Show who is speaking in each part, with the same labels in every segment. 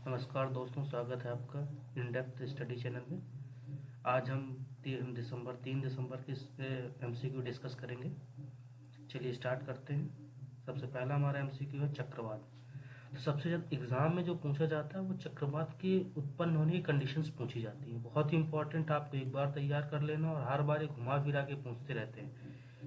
Speaker 1: नमस्कार दोस्तों, स्वागत है आपका इन डेप्थ स्टडी चैनल में। आज हम 3 दिसंबर की एमसीक्यू डिस्कस करेंगे। चलिए स्टार्ट करते हैं। सबसे पहला हमारा एमसीक्यू है चक्रवात। तो सबसे ज़्यादा एग्जाम में जो पूछा जाता है वो चक्रवात के उत्पन्न होने की कंडीशंस पूछी जाती हैं। बहुत ही इंपॉर्टेंट, आपको एक बार तैयार कर लेना और हर बार ये घुमा फिरा के पूछते रहते हैं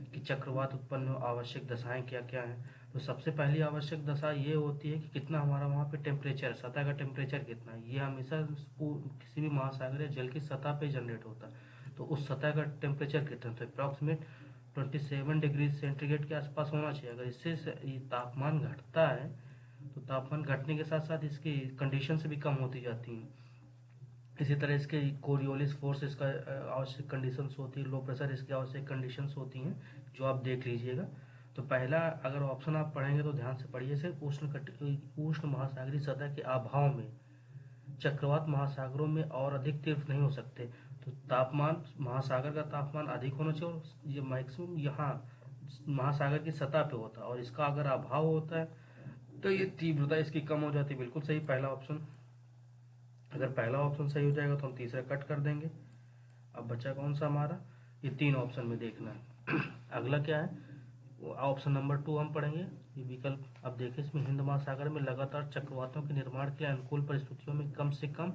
Speaker 1: कि चक्रवात उत्पन्न हो आवश्यक दशाएं क्या क्या हैं। तो सबसे पहली आवश्यक दशा ये होती है कि कितना हमारा वहाँ पे टेम्परेचर, सतह का टेम्परेचर कितना है। ये हमेशा किसी भी महासागर या जल की सतह पे जनरेट होता है। तो उस सतह का टेम्परेचर कितना, तो अप्रॉक्सीमेट 27 डिग्री सेंटीग्रेड के आसपास होना चाहिए। अगर इससे तापमान घटता है तो तापमान घटने के साथ साथ इसकी कंडीशन भी कम होती जाती हैं। इसी तरह इसके कोरियोलिस फोर्स इसका आवश्यक कंडीशंस होती है, लो प्रेशर इसकी आवश्यक कंडीशंस होती हैं, जो आप देख लीजिएगा। तो पहला अगर ऑप्शन आप पढ़ेंगे तो ध्यान से पढ़िए से उष्ण महासागरीय सतह के अभाव में चक्रवात महासागरों में और अधिक तीव्र नहीं हो सकते। तो तापमान, महासागर का तापमान अधिक होना चाहिए और ये मैक्सिमम यहाँ महासागर की सतह पे होता है, और इसका अगर अभाव होता है तो ये तीव्रता इसकी कम हो जाती है। बिल्कुल सही पहला ऑप्शन। अगर पहला ऑप्शन सही हो जाएगा तो हम तीसरा कट कर देंगे। अब बचा कौन सा हमारा, ये 3 ऑप्शन में देखना है। अगला क्या है, ऑप्शन नंबर 2 हम पढ़ेंगे। ये विकल्प अब देखिए, इसमें हिंद महासागर में लगातार चक्रवातों के निर्माण के लिए अनुकूल परिस्थितियों में कम से कम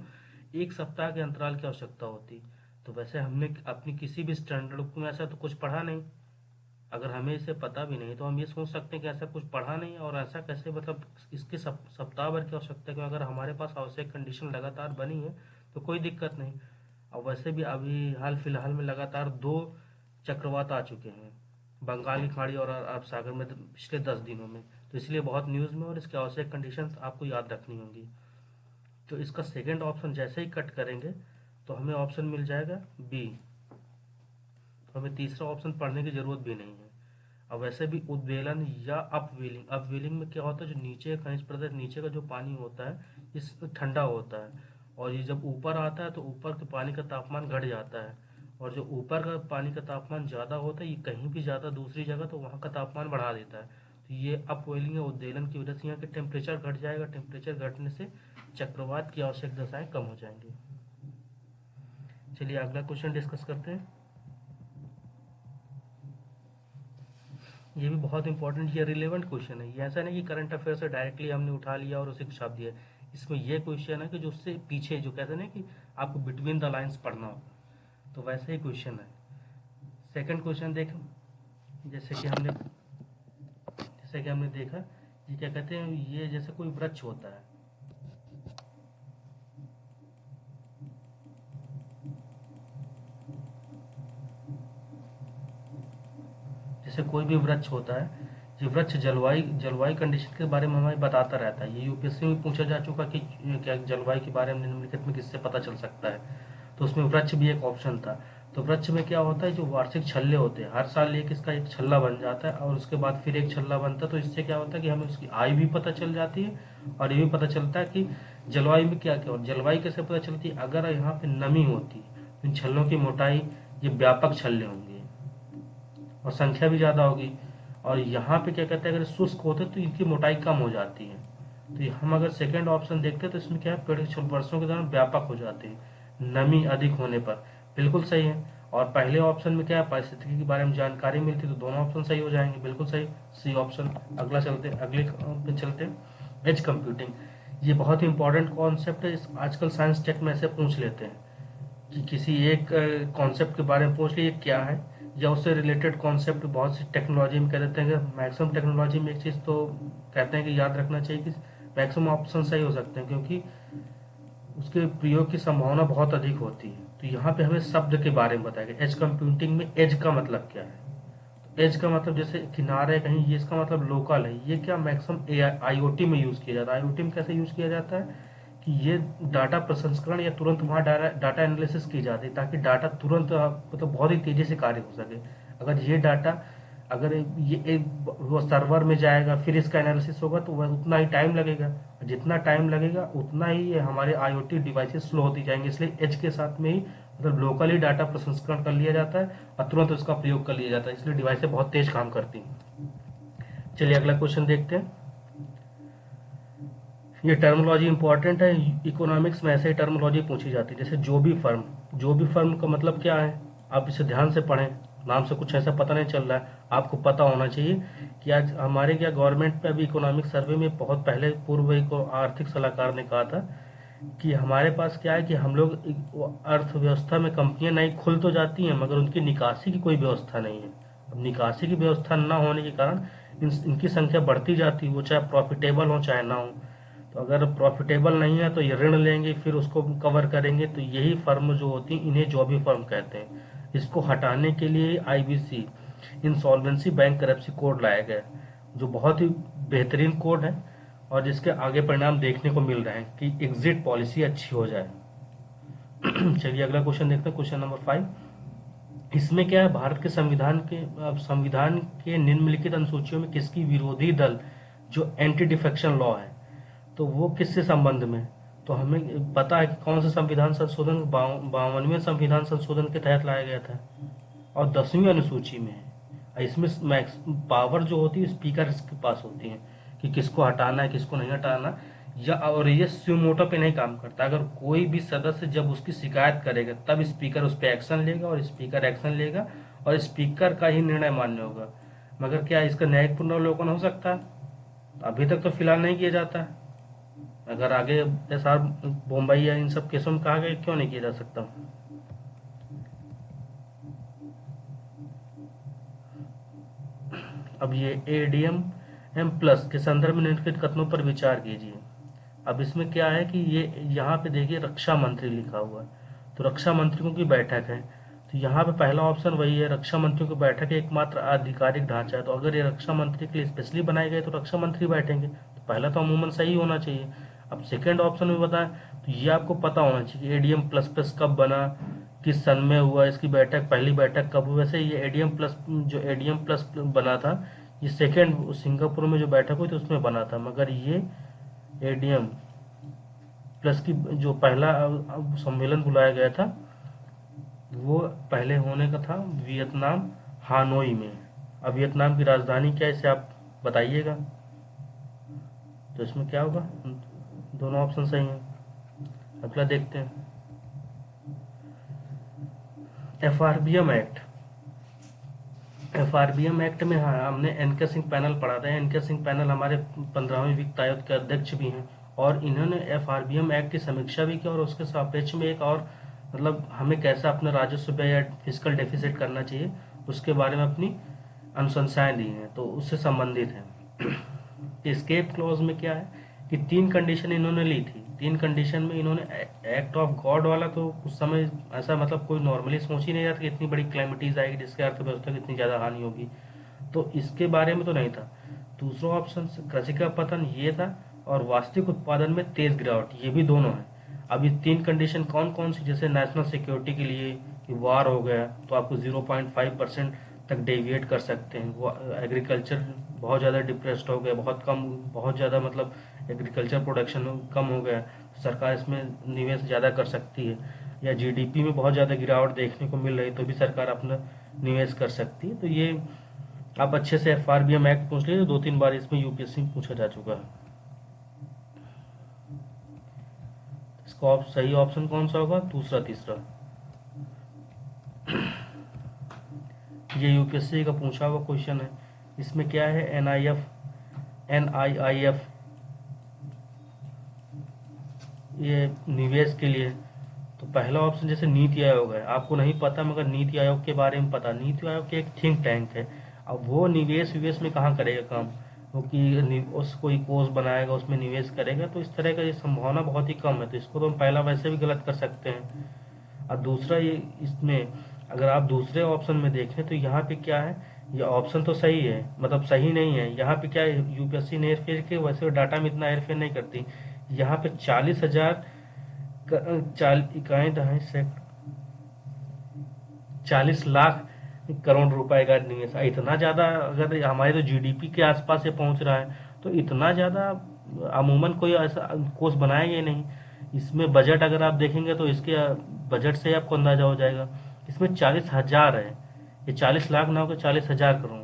Speaker 1: 1 सप्ताह के अंतराल की आवश्यकता होती। तो वैसे हमने अपनी किसी भी स्टैंडर्ड बुक में ऐसा तो कुछ पढ़ा नहीं। अगर हमें इसे पता भी नहीं तो हम ये सोच सकते हैं कि ऐसा कुछ पढ़ा नहीं, और ऐसा कैसे, मतलब इसके सप्ताह भर की आवश्यकता है। अगर हमारे पास आवश्यक कंडीशन लगातार बनी है तो कोई दिक्कत नहीं। और वैसे भी अभी हाल फिलहाल में लगातार 2 चक्रवात आ चुके हैं बंगाली खाड़ी और अरब सागर में पिछले 10 दिनों में। तो इसलिए बहुत न्यूज़ में, और इसके आवश्यक कंडीशन आपको याद रखनी होंगी। तो इसका सेकेंड ऑप्शन जैसे ही कट करेंगे तो हमें ऑप्शन मिल जाएगा बी। तो हमें तीसरा ऑप्शन पढ़ने की जरूरत भी नहीं है। अब वैसे भी उद्वेलन या अपवेलिंग, अपवेलिंग में क्या होता है, जो नीचे खनिज पदार्थ नीचे का जो पानी होता है इस ठंडा होता है, और ये जब ऊपर आता है तो ऊपर के पानी का तापमान घट जाता है, और जो ऊपर का पानी का तापमान ज़्यादा होता है ये कहीं भी ज़्यादा दूसरी जगह तो वहाँ का तापमान बढ़ा देता है। तो ये अपवेलिंग या उद्वेलन की वजह से यहाँ के टेम्परेचर घट जाएगा। टेम्परेचर घटने से चक्रवात की आवश्यक दशाएं कम हो जाएंगी। चलिए अगला क्वेश्चन डिस्कस करते हैं। ये भी बहुत इंपॉर्टेंट, ये रिलेवेंट क्वेश्चन है। ये ऐसा नहीं कि करंट अफेयर से डायरेक्टली हमने उठा लिया और उसे छाप दिया। इसमें ये क्वेश्चन है कि जो उससे पीछे, जो कहते हैं ना कि आपको बिटवीन द लाइंस पढ़ना हो, तो वैसे ही क्वेश्चन है। सेकंड क्वेश्चन देखें। जैसे कि हमने देखा, ये क्या कहते हैं, ये जैसे कोई वृक्ष होता है, जैसे कोई भी वृक्ष होता है, ये वृक्ष जलवायु कंडीशन के बारे में हमें बताता रहता है। ये यूपीएससी में पूछा जा चुका कि क्या जलवायु के बारे में निम्नलिखित में किससे पता चल सकता है। तो उसमें वृक्ष भी एक ऑप्शन था। तो वृक्ष में क्या होता है, जो वार्षिक छल्ले होते हैं, हर साल एक इसका एक छल्ला बन जाता है और उसके बाद फिर एक छल्ला बनता है। तो इससे क्या होता है कि हमें उसकी आयु भी पता चल जाती है, और ये भी पता चलता है कि जलवायु में क्या क्या हो। जलवायु कैसे पता चलती है, अगर यहाँ पे नमी होती है तो इन छल्लों की मोटाई, ये व्यापक छल्ले होंगे और संख्या भी ज़्यादा होगी। और यहाँ पे क्या कहते हैं, अगर शुष्क होते तो इनकी मोटाई कम हो जाती है। तो हम अगर सेकेंड ऑप्शन देखते हैं तो इसमें क्या है, पेड़ वर्षों के दौरान व्यापक हो जाते हैं नमी अधिक होने पर। बिल्कुल सही है। और पहले ऑप्शन में क्या है, पारिस्थितिकी के बारे में जानकारी मिलती, तो दोनों ऑप्शन सही हो जाएंगे। बिल्कुल सही, सी ऑप्शन। अगले पे चलते हैं। एज कंप्यूटिंग, ये बहुत ही इंपॉर्टेंट कॉन्सेप्ट है। आजकल साइंस टेक में ऐसे पूछ लेते हैं कि किसी एक कॉन्सेप्ट के बारे में पूछ लिए क्या है, या उससे रिलेटेड कॉन्सेप्ट। बहुत सी टेक्नोलॉजी में कह देते हैं कि मैक्सिमम टेक्नोलॉजी में एक चीज़ तो कहते हैं कि याद रखना चाहिए कि मैक्सिमम ऑप्शन सही हो सकते हैं, क्योंकि उसके प्रयोग की संभावना बहुत अधिक होती है। तो यहाँ पे हमें शब्द के बारे में बताया गया। एज कंप्यूटिंग में एज का मतलब क्या है, तो एज का मतलब जैसे किनारे कहीं, ये इसका मतलब लोकल है। ये क्या मैक्सिमम आईओटी में यूज़ किया जाता है। आईओटी में कैसे यूज़ किया जाता है कि ये डाटा प्रसंस्करण या तुरंत वहाँ डाटा एनालिसिस की जाती है, ताकि डाटा तुरंत मतलब बहुत ही तेज़ी से कार्य हो सके। अगर ये डाटा, अगर ये वो सर्वर में जाएगा फिर इसका एनालिसिस होगा तो वह उतना ही टाइम लगेगा। जितना टाइम लगेगा उतना ही ये हमारे आईओटी डिवाइसेस स्लो होती जाएंगे। इसलिए एज के साथ में ही मतलब लोकली डाटा प्रसंस्करण कर लिया जाता है और तुरंत उसका प्रयोग कर लिया जाता है। इसलिए डिवाइसें बहुत तेज काम करती हैं। चलिए अगला क्वेश्चन देखते हैं। ये टर्मोलॉजी इंपॉर्टेंट है, इकोनॉमिक्स में ऐसे ही टर्मोलॉजी पूछी जाती है। जैसे जो भी फर्म का मतलब क्या है, आप इसे ध्यान से पढ़ें, नाम से कुछ ऐसा पता नहीं चल रहा है, आपको पता होना चाहिए कि आज हमारे क्या गवर्नमेंट पे अभी इकोनॉमिक सर्वे में बहुत पहले पूर्व एक आर्थिक सलाहकार ने कहा था कि हमारे पास क्या है कि हम लोग अर्थव्यवस्था में कंपनियां नई खुल तो जाती हैं मगर उनकी निकासी की कोई व्यवस्था नहीं है। अब निकासी की व्यवस्था न होने के कारण इनकी संख्या बढ़ती जाती है, वो चाहे प्रॉफिटेबल हो चाहे ना हो। तो अगर प्रॉफिटेबल नहीं है तो ये ऋण लेंगे, फिर उसको कवर करेंगे, तो यही फर्म जो होती है इन्हें जॉबी फर्म कहते हैं। इसको हटाने के लिए आईबीसी, इंसॉल्वेंसी बैंकरप्सी कोड लाया गया, जो बहुत ही बेहतरीन कोड है और जिसके आगे परिणाम देखने को मिल रहे हैं कि एग्जिट पॉलिसी अच्छी हो जाए। चलिए अगला क्वेश्चन देखते हैं, क्वेश्चन नंबर 5। इसमें क्या है, भारत के संविधान के निम्नलिखित अनुसूचियों में किसकी विरोधी दल जो एंटी डिफेक्शन लॉ है, तो वो किससे संबंध में? तो हमें पता है कि कौन सा संविधान संशोधन 52वें संविधान संशोधन के तहत लाया गया था और 10वीं अनुसूची में है। इसमें मैक्स पावर जो होती है स्पीकर के पास होती है कि किसको हटाना है किसको नहीं हटाना, या और ये सुमोटो पे नहीं काम करता। अगर कोई भी सदस्य जब उसकी शिकायत करेगा तब स्पीकर उस पर एक्शन लेगा और स्पीकर एक्शन लेगा और स्पीकर का ही निर्णय मान्य होगा। मगर क्या इसका न्यायिक पुनर्वलोकन हो सकता है? अभी तक तो फिलहाल नहीं किया जाता है। अगर आगे एसआर बम्बई या इन सब केसों में कहा गया, क्यों नहीं किया जा सकता? अब ये ADM+ के संदर्भ में निम्नलिखित कथनों पर विचार कीजिए। अब इसमें क्या है कि ये यहाँ पे देखिए रक्षा मंत्री लिखा हुआ है, तो रक्षा मंत्रियों की बैठक है। तो यहाँ पे पहला ऑप्शन वही है, रक्षा मंत्रियों की बैठक एकमात्र आधिकारिक ढांचा है। तो अगर ये रक्षा मंत्री के लिए स्पेशली बनाए गए तो रक्षा मंत्री बैठेंगे, तो पहला तो अमूमन सही होना चाहिए। अब सेकेंड ऑप्शन में बताएं तो ये आपको पता होना चाहिए कि ADM++ कब बना, किस सन में हुआ, इसकी बैठक पहली बैठक कब हुई। वैसे ये ADM+ बना था, ये सेकेंड सिंगापुर में जो बैठक हुई थी उसमें बना था, मगर ये ADM+ की जो पहला सम्मेलन बुलाया गया था वो पहले होने का था वियतनाम हानोई में। अब वियतनाम की राजधानी क्या है इसे आप बताइएगा। तो इसमें क्या होगा, दोनों ऑप्शन सही हैं। अगला देखते हैं, एफआरबीएम एक्ट में हाँ हमने एनके सिंह पैनल पढ़ा था। एनके सिंह पैनल हमारे 15वें वित्त आयोग के अध्यक्ष भी हैं और इन्होंने एफआरबीएम एक्ट की समीक्षा भी की और उसके सापेक्ष में एक और मतलब हमें कैसा अपना राजस्व व्यय या फिजिकल डेफिसिट करना चाहिए उसके बारे में अपनी अनुशंसाएं दी हैं, तो उससे संबंधित है। एस्केप क्लॉज में क्या है कि 3 कंडीशन इन्होंने ली थी। 3 कंडीशन में इन्होंने एक्ट ऑफ गॉड वाला तो उस समय ऐसा मतलब कोई नॉर्मली सोच ही नहीं रहा था कि इतनी बड़ी क्लैमिटीज आएगी जिसके अर्थव्यवस्था की इतनी ज़्यादा हानि होगी, तो इसके बारे में तो नहीं था। दूसरा ऑप्शन कृषि का पतन ये था और वास्तविक उत्पादन में तेज गिरावट, ये भी दोनों है। अब ये 3 कंडीशन कौन कौन सी, जैसे नेशनल सिक्योरिटी के लिए कि वार हो गया तो आपको 0.5% तक डेविएट कर सकते हैं। वो एग्रीकल्चर बहुत ज़्यादा डिप्रेस्ड हो गया, बहुत ज़्यादा मतलब एग्रीकल्चर प्रोडक्शन कम हो गया, सरकार इसमें निवेश ज़्यादा कर सकती है। या जीडीपी में बहुत ज़्यादा गिरावट देखने को मिल रही तो भी सरकार अपना निवेश कर सकती है। तो ये आप अच्छे से एफआरबीएम एक्ट पूछ लीजिए, 2-3 बार इसमें यूपीएससी में पूछा जा चुका है। इसका सही ऑप्शन कौन सा होगा, दूसरा तीसरा। ये यूपीएससी का पूछा हुआ क्वेश्चन है। इसमें क्या है, NIIF ये निवेश के लिए। तो पहला ऑप्शन जैसे नीति आयोग है, आपको नहीं पता मगर नीति आयोग के बारे में पता। नीति आयोग के एक थिंक टैंक है, अब वो निवेश विवेश में कहाँ करेगा काम, वो कि उस कोई कोर्स बनाएगा उसमें निवेश करेगा, तो इस तरह का ये संभावना बहुत ही कम है। तो इसको तो हम पहला वैसे भी गलत कर सकते हैं। और दूसरा ये इसमें अगर आप दूसरे ऑप्शन में देखें तो यहाँ पे क्या है, ये ऑप्शन तो सही है मतलब सही नहीं है। यहाँ पे क्या है, यूपीएससी ने हेरफेर के वैसे डाटा में इतना हेरफेर नहीं करती। यहाँ पे 40,000 इकाई 40 लाख करोड़ रुपए का निवेश, इतना ज्यादा अगर हमारे तो जीडीपी के आसपास से पहुंच रहा है तो इतना ज्यादा अमूमन कोई ऐसा कोर्स बनाएगा ही नहीं। इसमें बजट अगर आप देखेंगे तो इसके बजट से आपको अंदाजा हो जाएगा। इसमें 40,000 है, ये 40 लाख ना होकर 40,000 करोड़।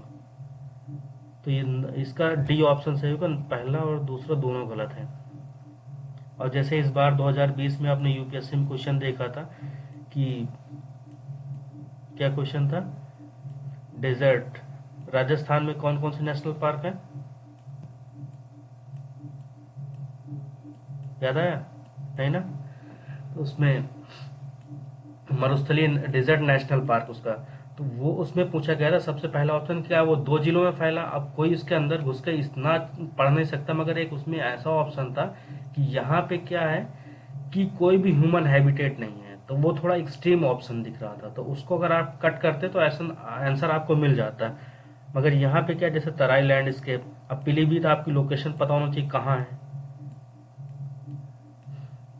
Speaker 1: तो ये इसका डी ऑप्शन सही होगा, पहला और दूसरा दोनों गलत है। और जैसे इस बार 2020 में आपने यूपीएससी में क्वेश्चन देखा था कि क्या क्वेश्चन था, डेजर्ट, राजस्थान में कौन कौन से नेशनल पार्क है, याद आया? नहीं ना? तो उसमें मरुस्थलीय डेजर्ट नेशनल पार्क उसका, तो वो उसमें पूछा गया था सबसे पहला ऑप्शन क्या, वो 2 जिलों में फैला। अब कोई इसके अंदर घुस के इतना पढ़ नहीं सकता, मगर एक उसमें ऐसा ऑप्शन था कि यहाँ पे क्या है कि कोई भी ह्यूमन हैबिटेट नहीं है, तो वो थोड़ा एक्सट्रीम ऑप्शन दिख रहा था, तो उसको अगर आप कट करते तो ऐसा आंसर आपको मिल जाता। मगर यहाँ पे क्या, जैसे तराई लैंडस्केप, अब पीलीभीत आपकी लोकेशन पता होना चाहिए कहाँ है,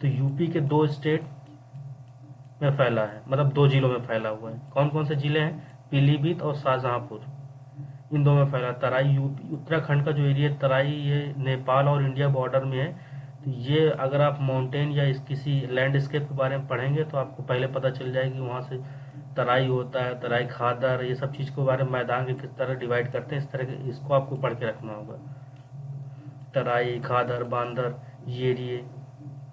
Speaker 1: तो यूपी के 2 स्टेट में फैला है, मतलब 2 जिलों में फैला हुआ है। कौन कौन से जिले हैं, पीलीभीत और शाहजहांपुर, इन दो में फैला। तराई यूपी, उत्तराखंड का जो एरिया तराई, ये नेपाल और इंडिया बॉर्डर में है। तो ये अगर आप माउंटेन या इस किसी लैंडस्केप के बारे में पढ़ेंगे तो आपको पहले पता चल जाएगी वहाँ से तराई होता है, तराई खादर, ये सब चीज़ के बारे में, मैदान के किस तरह डिवाइड करते हैं, इस तरह के इसको आपको पढ़ के रखना होगा। तराई, खादर, बांदर, ये एरिए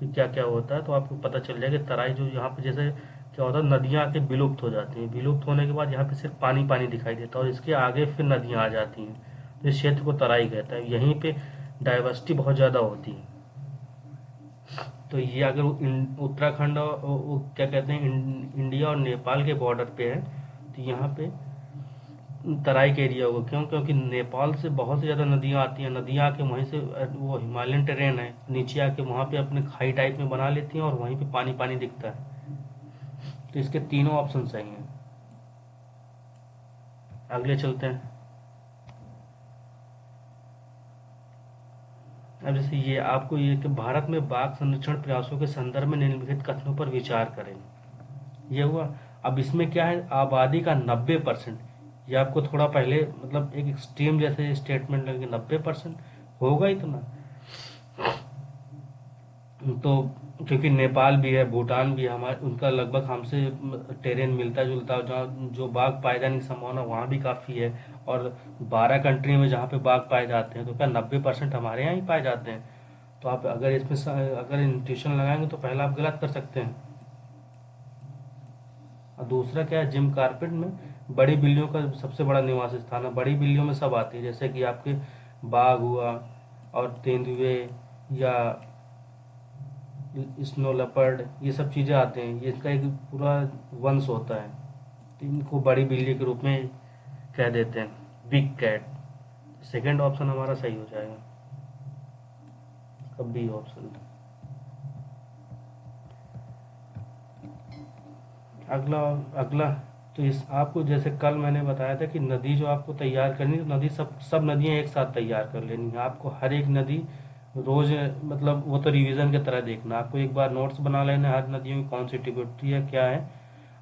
Speaker 1: क्या क्या होता है, तो आपको पता चल जाएगा। तराई जो यहाँ पे जैसे क्या होता है, नदियाँ आके विलुप्त हो जाती हैं, विलुप्त होने के बाद यहाँ पे सिर्फ पानी पानी दिखाई देता है और इसके आगे फिर नदियाँ आ जाती हैं, तो इस क्षेत्र को तराई कहता है। यहीं पे डाइवर्सिटी बहुत ज़्यादा होती है। तो ये अगर उत्तराखंड और क्या कहते हैं इंडिया और नेपाल के बॉर्डर पे है, तो यहाँ पे तराई के एरिया होगा। क्यों? क्योंकि नेपाल से बहुत से ज़्यादा नदियाँ आती हैं, नदियाँ आके वहीं से, वो हिमालयन टेरेन है, नीचे आके वहाँ पे अपने खाई टाइप में बना लेती हैं और वहीं पे पानी पानी दिखता है। तो इसके तीनों ऑप्शन सही हैं। अगले चलते हैं। अब जैसे ये आपको ये कि भारत में बाघ संरक्षण प्रयासों के संदर्भ में निम्नलिखित कथनों पर विचार करें, ये हुआ। अब इसमें क्या है, आबादी का 90%, ये आपको थोड़ा पहले मतलब एक एक्सट्रीम जैसे स्टेटमेंट लगे, 90% होगा इतना। तो क्योंकि नेपाल भी है, भूटान भी है, हमारे उनका लगभग हमसे टेरेन मिलता जुलता, जहाँ जो बाघ पाए जाने की संभावना वहाँ भी काफ़ी है। और 12 कंट्री में जहाँ पे बाघ पाए जाते हैं, तो क्या 90% हमारे यहाँ ही पाए जाते हैं? तो आप अगर इसमें अगर इंट्यूशन लगाएंगे तो पहला आप गलत कर सकते हैं। और दूसरा क्या है, जिम कार्पेट में बड़ी बिल्लियों का सबसे बड़ा निवास स्थान है, बड़ी बिल्लियों में सब आती है, जैसे कि आपके बाघ हुआ और तेंदुए या स्नो लेपर्ड, ये सब चीज़ें आते हैं, ये इसका एक पूरा वंश होता है, तो इनको बड़ी बिल्ली के रूप में कह देते हैं, बिग कैट। सेकंड ऑप्शन हमारा सही हो जाएगा, अब बी ऑप्शन। अगला अगला तो इस आपको जैसे कल मैंने बताया था कि नदी जो आपको तैयार करनी, तो नदी सब नदियाँ एक साथ तैयार कर लेनी है आपको, हर एक नदी रोज, मतलब वो तो रिवीजन की तरह देखना, आपको एक बार नोट्स बना लेना हर नदियों की कौन सी ट्रिब्यूटरी है क्या है,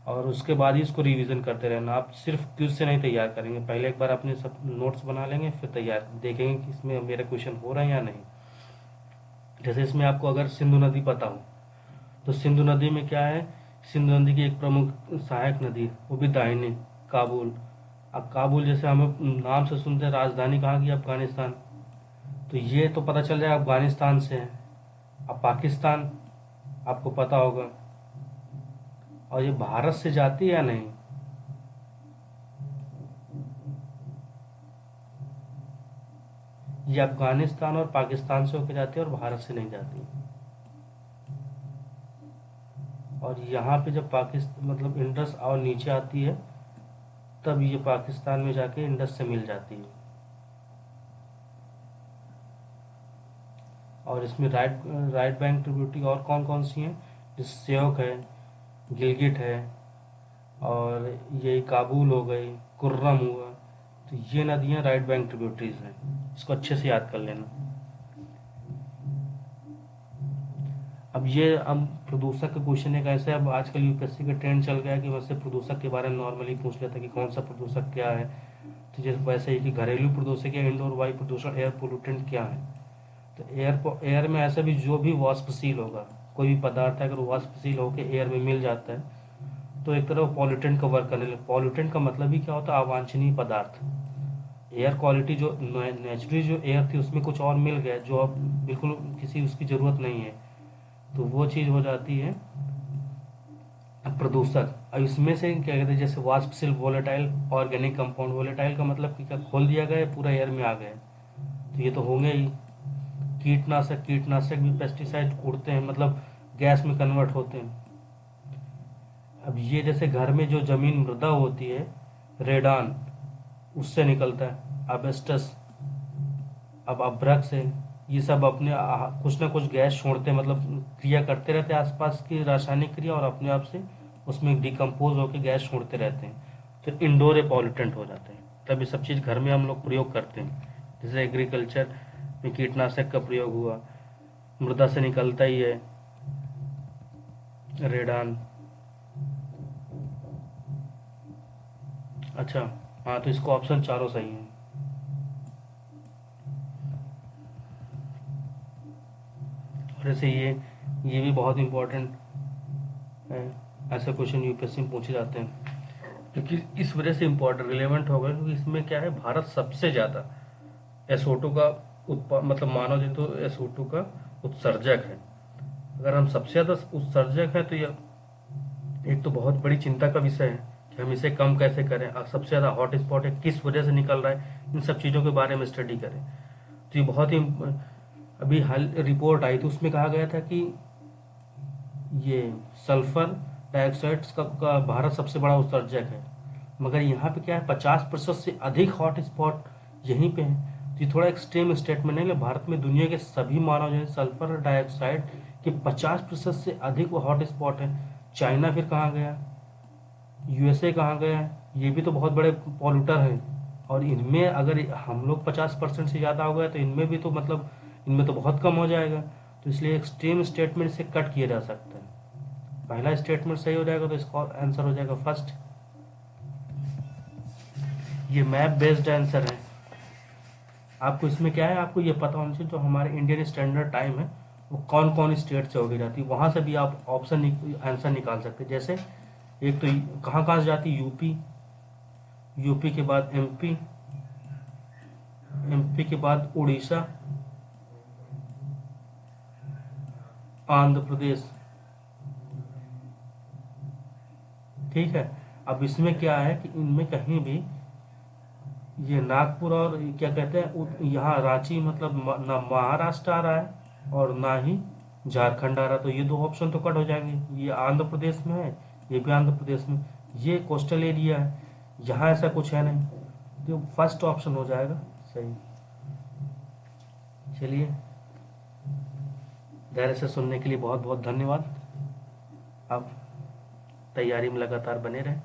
Speaker 1: और उसके बाद ही इसको रिवीजन करते रहना। आप सिर्फ क्विज से नहीं तैयार करेंगे, पहले एक बार अपने सब नोट्स बना लेंगे, फिर तैयार देखेंगे कि इसमें मेरा क्वेश्चन हो रहा है या नहीं। जैसे इसमें आपको अगर सिंधु नदी पता हो, तो सिंधु नदी में क्या है, सिंधु नदी की एक प्रमुख सहायक नदी, वो भी दाहिनी, काबुल। अब काबुल जैसे हम नाम से सुनते हैं, राजधानी कहाँ की, अफगानिस्तान, तो ये तो पता चल जाए अफगानिस्तान से है। अब पाकिस्तान आपको पता होगा, और ये भारत से जाती है या नहीं, ये अफगानिस्तान और पाकिस्तान से होकर जाती है और भारत से नहीं जाती। और यहाँ पे जब पाकिस्तान मतलब इंडस और नीचे आती है, तब ये पाकिस्तान में जाके इंडस से मिल जाती है। और इसमें राइट बैंक ट्रिब्यूटरी और कौन कौन सी हैं, जैसे स्योक है, गिलगिट है, और ये काबुल हो गई, कुर्रम हुआ, तो ये नदियाँ राइट बैंक ट्रिब्यूटरीज हैं, इसको अच्छे से याद कर लेना। अब ये अब प्रदूषक का क्वेश्चन एक ऐसा है, अब आजकल यूपीएससी का ट्रेंड चल गया है कि वैसे प्रदूषक के बारे में नॉर्मली पूछ लेता है कि कौन सा प्रदूषक क्या है, तो जैसे वैसे ही कि घरेलू प्रदूषक या इंडोर वायु प्रदूषण, एयर पोल्यूटेंट क्या है। तो एयर में ऐसा भी जो भी वाष्पशील होगा, कोई भी पदार्थ है अगर वाष्पशील होकर एयर में मिल जाता है, तो एक तरह पॉल्यूटेंट का वर्क करने लगे। पॉल्यूटेंट का मतलब ही क्या होता है, अवांछनीय पदार्थ। एयर क्वालिटी जो नेचुरली जो एयर थी उसमें कुछ और मिल गया जो अब बिल्कुल किसी उसकी ज़रूरत नहीं है, तो वो चीज़ हो जाती है प्रदूषक। अब इसमें से क्या कहते हैं, जैसे वाष्पशील वोलेटाइल, ऑर्गेनिक कंपाउंड, वोलेटाइल का मतलब कि क्या खोल दिया गया पूरा एयर में आ गए, तो ये तो होंगे ही। कीटनाशक भी पेस्टिसाइड उड़ते हैं, मतलब गैस में कन्वर्ट होते हैं। अब ये जैसे घर में जो जमीन मृदा होती है, रेडान, उससे निकलता है अबेस्टस, अब अभ्रक से, ये सब अपने कुछ ना कुछ गैस छोड़ते हैं, मतलब क्रिया करते रहते हैं आसपास की रासायनिक क्रिया, और अपने आप से उसमें डिकम्पोज होकर गैस छोड़ते रहते हैं, तो इंडोर पॉल्यूटेंट हो जाते हैं। तब ये सब चीज़ घर में हम लोग प्रयोग करते हैं। जैसे एग्रीकल्चर में कीटनाशक का प्रयोग हुआ, मृदा से निकलता ही है रेडान। अच्छा, हाँ, तो इसको ऑप्शन चारों सही है। और ऐसे ये भी बहुत इंपॉर्टेंट है, ऐसे क्वेश्चन यूपीएससी में पूछे जाते हैं, क्योंकि इस वजह से इम्पोर्टेंट रिलेवेंट होगा, क्योंकि इसमें क्या है, भारत सबसे ज़्यादा SO2 का मतलब मानव जंतु SO2 का उत्सर्जक है। अगर हम सबसे ज़्यादा उत्सर्जक है तो ये एक तो बहुत बड़ी चिंता का विषय है कि हम इसे कम कैसे करें, और सबसे ज़्यादा हॉट स्पॉट है, किस वजह से निकल रहा है, इन सब चीज़ों के बारे में स्टडी करें। तो ये बहुत ही, अभी हाल रिपोर्ट आई थी, उसमें कहा गया था कि ये सल्फर डाइऑक्साइड का भारत सबसे बड़ा उत्सर्जक है, मगर यहाँ पे क्या है, 50% से अधिक हॉट स्पॉट यहीं पे है। तो ये थोड़ा एक्सट्रीम स्टेटमेंट है, भारत में दुनिया के सभी मानव जो है सल्फर डाइऑक्साइड के 50% से अधिक वो हॉट स्पॉट है। चाइना फिर कहाँ गया, USA कहाँ गया, ये भी तो बहुत बड़े पॉल्यूटर हैं, और इनमें अगर हम लोग 50% से ज़्यादा हो गए तो इनमें भी तो मतलब इनमें तो बहुत कम हो जाएगा। तो इसलिए एक्सट्रीम स्टेटमेंट से कट किया जा सकता है। पहला स्टेटमेंट सही हो जाएगा तो इसका आंसर हो जाएगा फर्स्ट। ये मैप बेस्ड आंसर है। आपको इसमें क्या है, आपको ये पता होना चाहिए जो हमारे इंडियन स्टैंडर्ड टाइम है वो कौन कौन स्टेट से होगी जाती है, वहाँ से भी आप ऑप्शन आंसर निकाल सकते हैं। जैसे एक तो कहाँ कहाँ से जाती है, यूपी के बाद एमपी के बाद उड़ीसा, आंध्र प्रदेश, ठीक है। अब इसमें क्या है कि इनमें कहीं भी ये नागपुर और क्या कहते हैं यहाँ रांची, मतलब ना महाराष्ट्र आ रहा है और ना ही झारखंड आ रहा है, तो ये दो ऑप्शन तो कट हो जाएंगे। ये आंध्र प्रदेश में है, ये भी आंध्र प्रदेश में, ये कोस्टल एरिया है, यहाँ ऐसा कुछ है नहीं, तो फर्स्ट ऑप्शन हो जाएगा सही। चलिए, धैर्य से सुनने के लिए बहुत बहुत धन्यवाद। आप तैयारी में लगातार बने रहें।